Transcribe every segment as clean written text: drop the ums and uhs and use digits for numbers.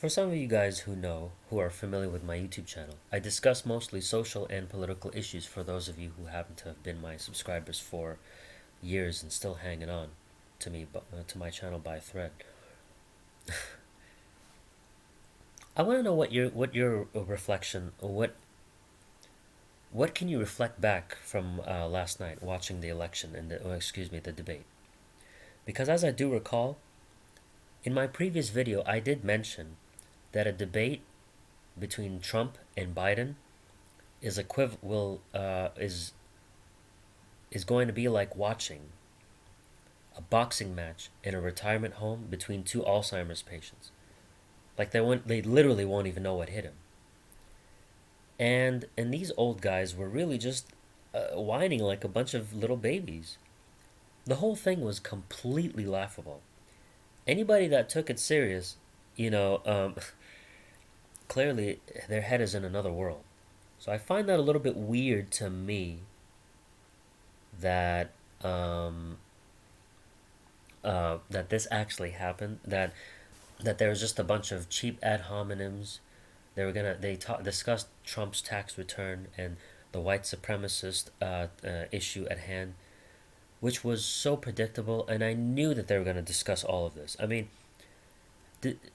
For some of you guys who are familiar with my YouTube channel, I discuss mostly social and political issues for those of you who happen to have been my subscribers for years and still hanging on to me, to my channel by a thread. I want to know what your reflection, what can you reflect back from last night watching the election and the debate? Because as I do recall, in my previous video, I did mention that a debate between Trump and Biden is going to be like watching a boxing match in a retirement home between two Alzheimer's patients. Like they literally won't even know what hit him. And these old guys were really just whining like a bunch of little babies. The whole thing was completely laughable. Anybody that took it serious, you know, clearly their head is in another world. So I find that a little bit weird to me that that this actually happened. That there was just a bunch of cheap ad hominems. Discussed Trump's tax return and the white supremacist issue at hand, which was so predictable, and I knew that they were gonna discuss all of this. I mean,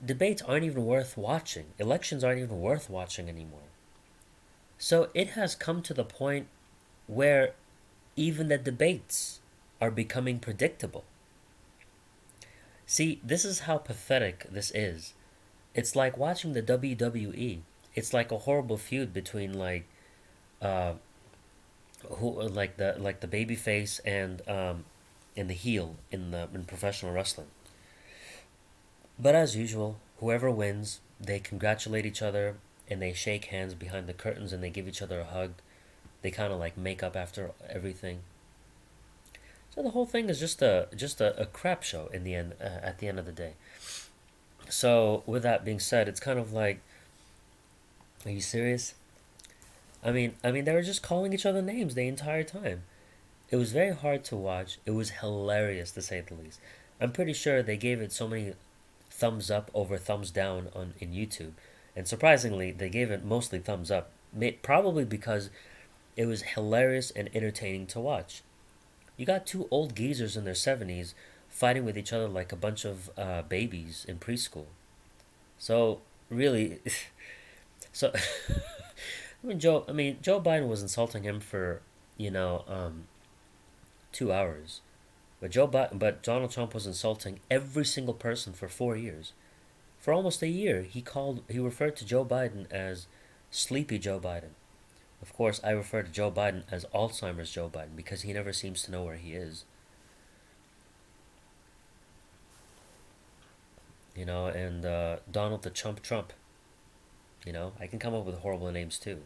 debates aren't even worth watching. Elections aren't even worth watching anymore. So it has come to the point where even the debates are becoming predictable. See, this is how pathetic this is. It's like watching the WWE. It's like a horrible feud between uh the baby face and the heel in professional wrestling. But as usual, whoever wins, they congratulate each other and they shake hands behind the curtains and they give each other a hug. They kind of like make up after everything. So the whole thing is just a crap show in the end. At the end of the day. So with that being said, it's kind of like, are you serious? I mean, they were just calling each other names the entire time. It was very hard to watch. It was hilarious to say the least. I'm pretty sure they gave it so many thumbs up over thumbs down on in YouTube, and surprisingly, they gave it mostly thumbs up. Probably because it was hilarious and entertaining to watch. You got two old geezers in their 70s fighting with each other like a bunch of babies in preschool. So really, so Joe Biden was insulting him for you know um, 2 hours, but Donald Trump was insulting every single person for 4 years. For almost a year, he referred to Joe Biden as Sleepy Joe Biden. Of course, I refer to Joe Biden as Alzheimer's Joe Biden because he never seems to know where he is. And Donald the Chump Trump. I can come up with horrible names too.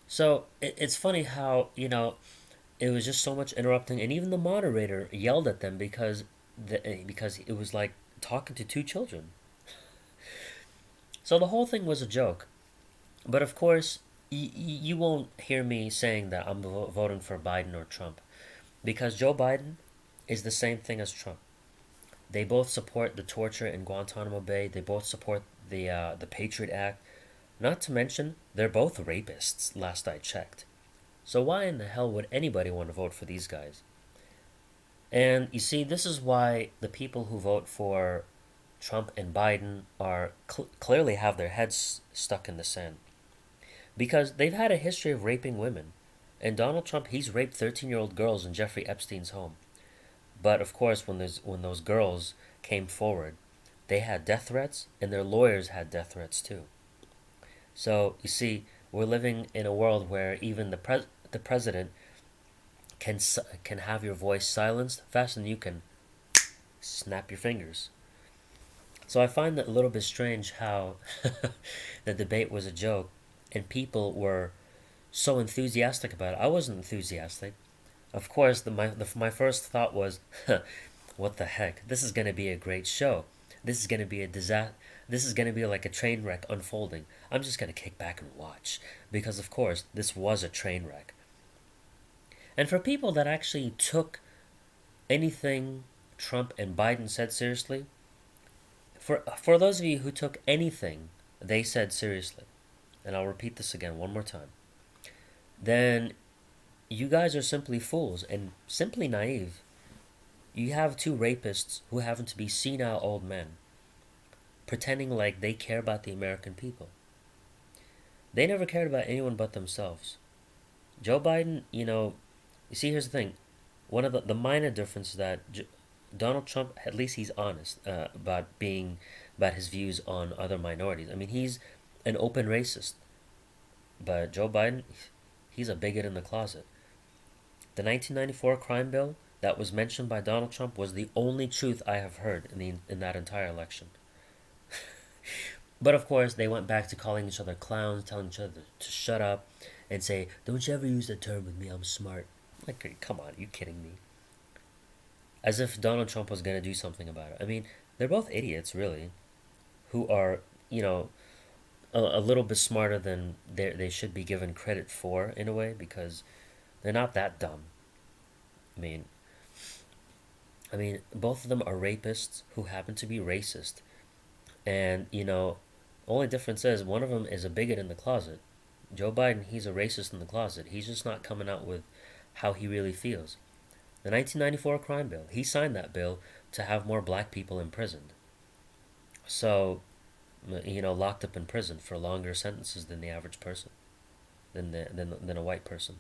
So it's funny how it was just so much interrupting, and even the moderator yelled at them because it was like talking to two children. So the whole thing was a joke. But of course, you won't hear me saying that I'm voting for Biden or Trump because Joe Biden is the same thing as Trump. They both support the torture in Guantanamo Bay. They both support the Patriot Act. Not to mention, they're both rapists. Last I checked. So why in the hell would anybody want to vote for these guys? And you see, this is why the people who vote for Trump and Biden are clearly have their heads stuck in the sand because they've had a history of raping women. And Donald Trump, he's raped 13-year-old girls in Jeffrey Epstein's home. But of course, when those girls came forward, they had death threats, and their lawyers had death threats too. So you see, we're living in a world where even the president can have your voice silenced faster than you can snap your fingers. So I find that a little bit strange how the debate was a joke, and people were so enthusiastic about it. I wasn't enthusiastic. Of course, my first thought was, what the heck? This is going to be a great show. This is going to be a disaster. This is going to be like a train wreck unfolding. I'm just going to kick back and watch. Because, of course, this was a train wreck. And for people that actually took anything Trump and Biden said seriously, For those of you who took anything they said seriously, and I'll repeat this again one more time, then you guys are simply fools and simply naive. You have two rapists who happen to be senile old men pretending like they care about the American people. They never cared about anyone but themselves. Joe Biden, you see, here's the thing. One of the minor differences that Donald Trump, at least he's honest about his views on other minorities. I mean, he's an open racist, but Joe Biden, he's a bigot in the closet. The 1994 crime bill that was mentioned by Donald Trump was the only truth I have heard in that entire election. But of course, they went back to calling each other clowns, telling each other to shut up, and say, "Don't you ever use that term with me? I'm smart." Like, come on, are you kidding me? As if Donald Trump was gonna do something about it. I mean, they're both idiots, really, who are, a little bit smarter than they should be given credit for in a way, because they're not that dumb. I mean, both of them are rapists who happen to be racist, and only difference is one of them is a bigot in the closet. Joe Biden, he's a racist in the closet. He's just not coming out with how he really feels. The 1994 crime bill, he signed that bill to have more black people imprisoned. So, locked up in prison for longer sentences than the average person, than a white person.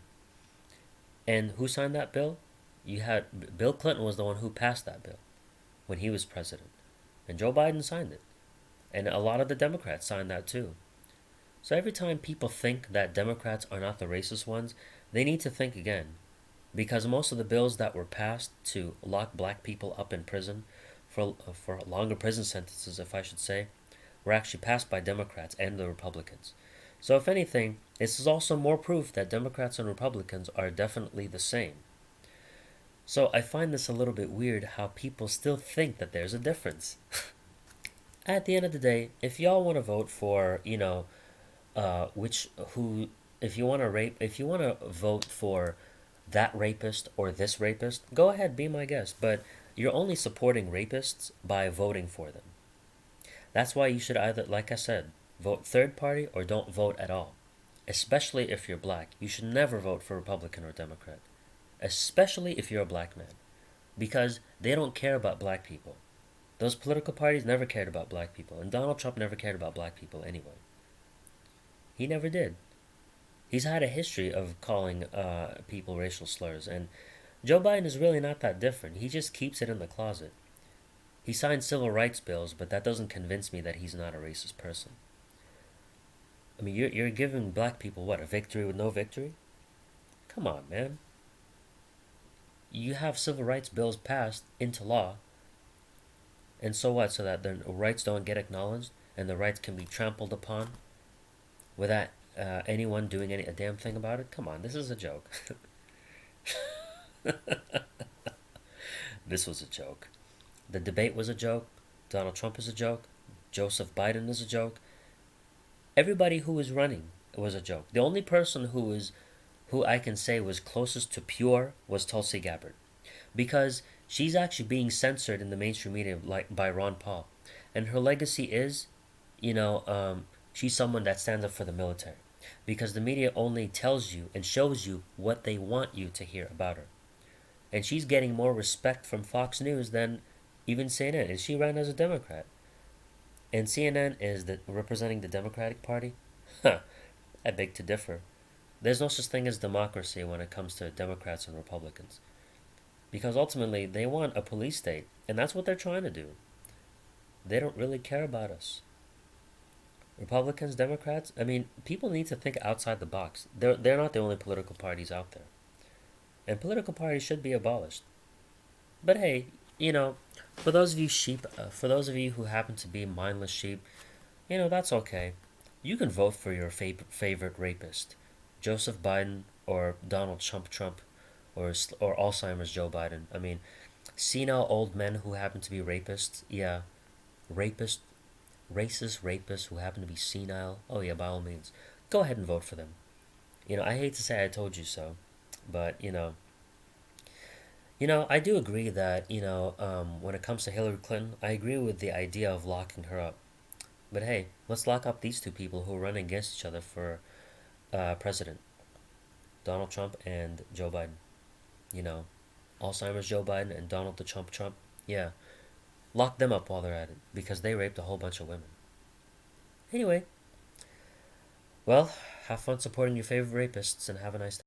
And who signed that bill? You had Bill Clinton was the one who passed that bill when he was president, and Joe Biden signed it, and a lot of the Democrats signed that too. So every time people think that Democrats are not the racist ones, they need to think again, because most of the bills that were passed to lock black people up in prison for longer prison sentences, if I should say, were actually passed by Democrats and the Republicans. So if anything, this is also more proof that Democrats and Republicans are definitely the same. So I find this a little bit weird how people still think that there's a difference. At the end of the day, if y'all want to vote for, which who, if you want to vote for that rapist or this rapist, go ahead, be my guest. But you're only supporting rapists by voting for them. That's why you should either, like I said, vote third party or don't vote at all. Especially if you're black. You should never vote for Republican or Democrat. Especially if you're a black man. Because they don't care about black people. Those political parties never cared about black people. And Donald Trump never cared about black people anyway. He never did. He's had a history of calling people racial slurs. And Joe Biden is really not that different. He just keeps it in the closet. He signed civil rights bills, but that doesn't convince me that he's not a racist person. I mean, you're giving black people, what, a victory with no victory? Come on, man. You have civil rights bills passed into law, and so what? So that the rights don't get acknowledged and the rights can be trampled upon without anyone doing a damn thing about it? Come on, this is a joke. This was a joke. The debate was a joke. Donald Trump is a joke. Joseph Biden is a joke. Everybody who was running was a joke. The only person who I can say was closest to pure was Tulsi Gabbard, because she's actually being censored in the mainstream media like by Ron Paul, and her legacy is, she's someone that stands up for the military, because the media only tells you and shows you what they want you to hear about her, and she's getting more respect from Fox News than even CNN, and she ran as a Democrat. And CNN is representing the Democratic Party? Huh, I beg to differ. There's no such thing as democracy when it comes to Democrats and Republicans. Because ultimately, they want a police state, and that's what they're trying to do. They don't really care about us. Republicans, Democrats, people need to think outside the box. They're not the only political parties out there. And political parties should be abolished. But hey, for those of you for those of you who happen to be mindless sheep, that's okay. You can vote for your favorite rapist, Joseph Biden or Donald Trump, or Alzheimer's Joe Biden. Senile old men who happen to be rapists, yeah, racist rapists who happen to be senile. Oh yeah, by all means, go ahead and vote for them. I hate to say I told you so, but I do agree that, when it comes to Hillary Clinton, I agree with the idea of locking her up. But hey, let's lock up these two people who are running against each other for president, Donald Trump and Joe Biden. You know, Alzheimer's Joe Biden and Donald the Trump. Yeah, lock them up while they're at it because they raped a whole bunch of women. Anyway, well, have fun supporting your favorite rapists and have a nice